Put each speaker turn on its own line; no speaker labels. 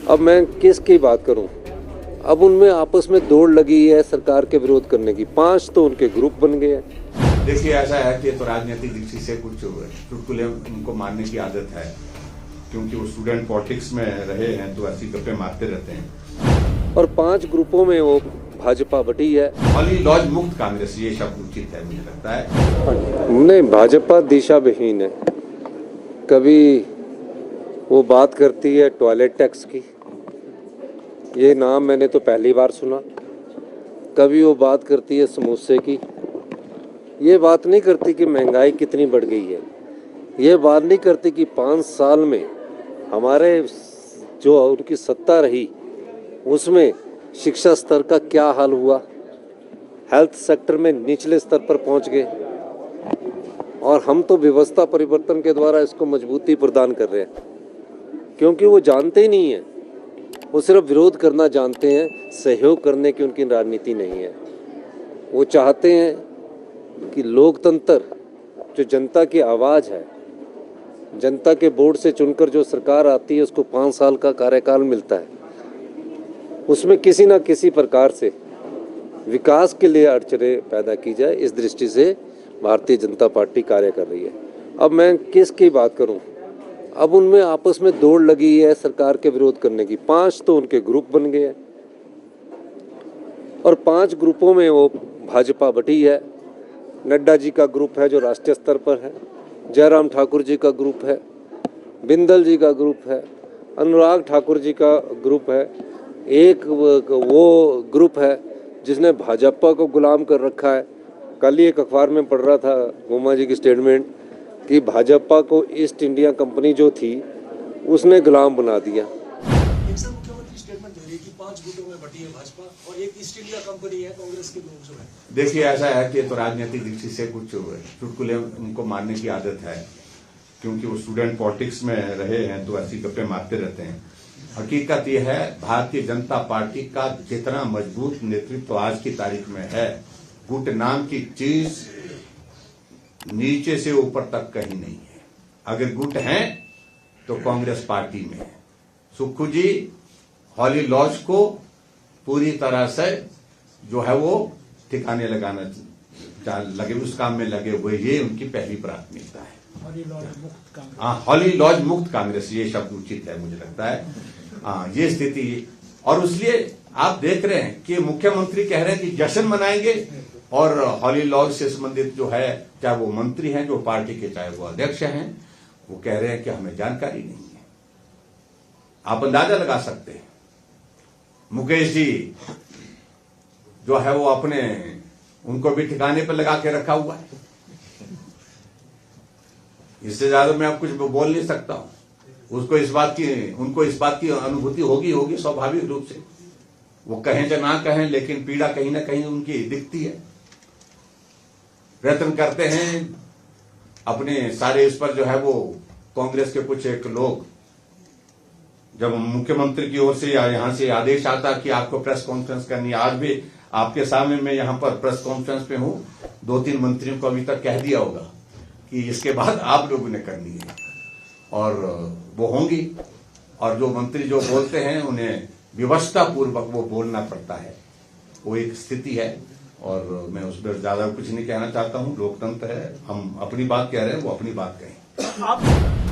अब मैं किसकी बात करूं? अब उनमें आपस में दौड़ लगी है सरकार के विरोध करने की। 5 तो उनके ग्रुप बन गए हैं।
देखिए, ऐसा है कि तो राजनीतिक दृष्टि से कुछ चुटकुले उनको मारने की आदत है, क्योंकि वो स्टूडेंट पॉलिटिक्स में रहे हैं तो ऐसी गप्पे मारते रहते हैं।
और 5 ग्रुपों में वो भाजपा बटी है।
हॉली लॉज मुक्त कांग्रेस, ये शब्द उचित है मुझे लगता है।
नहीं, भाजपा दिशा विहीन है। कभी वो बात करती है टॉयलेट टैक्स की, ये नाम मैंने तो पहली बार सुना। कभी वो बात करती है समोसे की, ये बात नहीं करती कि महंगाई कितनी बढ़ गई है। ये बात नहीं करती कि 5 साल में हमारे जो उनकी सत्ता रही उसमें शिक्षा स्तर का क्या हाल हुआ, हेल्थ सेक्टर में निचले स्तर पर पहुंच गए। और हम तो व्यवस्था परिवर्तन के द्वारा इसको मजबूती प्रदान कर रहे हैं, क्योंकि वो जानते ही नहीं हैं, वो सिर्फ विरोध करना जानते हैं, सहयोग करने की उनकी राजनीति नहीं है। वो चाहते हैं कि लोकतंत्र, जो जनता की आवाज़ है, जनता के वोट से चुनकर जो सरकार आती है उसको 5 साल का कार्यकाल मिलता है, उसमें किसी ना किसी प्रकार से विकास के लिए अड़चनें पैदा की जाए। इस दृष्टि से भारतीय जनता पार्टी कार्य कर रही है। अब मैं किसकी बात करूं? अब उनमें आपस में दौड़ लगी है सरकार के विरोध करने की। 5 तो उनके ग्रुप बन गए हैं और 5 ग्रुपों में वो भाजपा बटी है। नड्डा जी का ग्रुप है जो राष्ट्रीय स्तर पर है, जयराम ठाकुर जी का ग्रुप है, बिंदल जी का ग्रुप है, अनुराग ठाकुर जी का ग्रुप है, एक वो ग्रुप है जिसने भाजपा को गुलाम कर रखा है। कल ही एक अखबार में पढ़ रहा था गोमा जी की स्टेटमेंट कि भाजपा को ईस्ट इंडिया कंपनी जो थी उसने गुलाम बना दिया।
एक सर मुख्यमंत्री स्टेटमेंट दे रही है कि 5 गुटों में बटी है भाजपा और एक ईस्ट इंडिया कंपनी है कांग्रेस के लोग जो है।
देखिए, ऐसा है कि तो राजनीतिक दृष्टि से कुछ चुटकुले उनको मारने की आदत है, क्योंकि वो स्टूडेंट पॉलिटिक्स में रहे हैं तो ऐसी गप्पे मारते रहते हैं। हकीकत यह है, भारतीय जनता पार्टी का जितना मजबूत नेतृत्व आज की तारीख में है, गुट नाम की चीज नीचे से ऊपर तक कहीं नहीं है। अगर गुट हैं तो कांग्रेस पार्टी में है। सुक्खू जी हॉली लॉज को पूरी तरह से जो है वो ठिकाने लगाना लगे, उस काम में लगे हुए, ये उनकी पहली प्राथमिकता है। हॉली लॉज मुक्त कांग्रेस, ये शब्द उचित है मुझे लगता है। ये स्थिति, और इसलिए आप देख रहे हैं कि मुख्यमंत्री कह रहे हैं कि जश्न मनाएंगे, और हॉली लॉज से संबंधित जो है, चाहे वो मंत्री हैं जो पार्टी के, चाहे वो अध्यक्ष हैं, वो कह रहे हैं कि हमें जानकारी नहीं है। आप अंदाजा लगा सकते हैं, मुकेश जी जो है वो अपने, उनको भी ठिकाने पर लगा के रखा हुआ है। इससे ज्यादा मैं अब कुछ बोल नहीं सकता हूं। उनको इस बात की अनुभूति होगी स्वाभाविक रूप से। वो कहें या ना कहें, लेकिन पीड़ा कहीं ना कहीं उनकी दिखती है। प्रयत्न करते हैं अपने सारे इस पर जो है वो, कांग्रेस के कुछ एक लोग, जब मुख्यमंत्री की ओर से या यहां से आदेश आता कि आपको प्रेस कॉन्फ्रेंस करनी है, आज भी आपके सामने मैं यहां पर प्रेस कॉन्फ्रेंस पे हूं, 2-3 मंत्रियों को अभी तक कह दिया होगा कि इसके बाद आप लोगों ने करनी है, और वो होंगी। और जो मंत्री जो बोलते हैं उन्हें व्यवस्था पूर्वक वो बोलना पड़ता है, वो एक स्थिति है। और मैं उस पर ज्यादा कुछ नहीं कहना चाहता हूं। लोकतंत्र है, हम अपनी बात कह रहे हैं, वो अपनी बात कहें।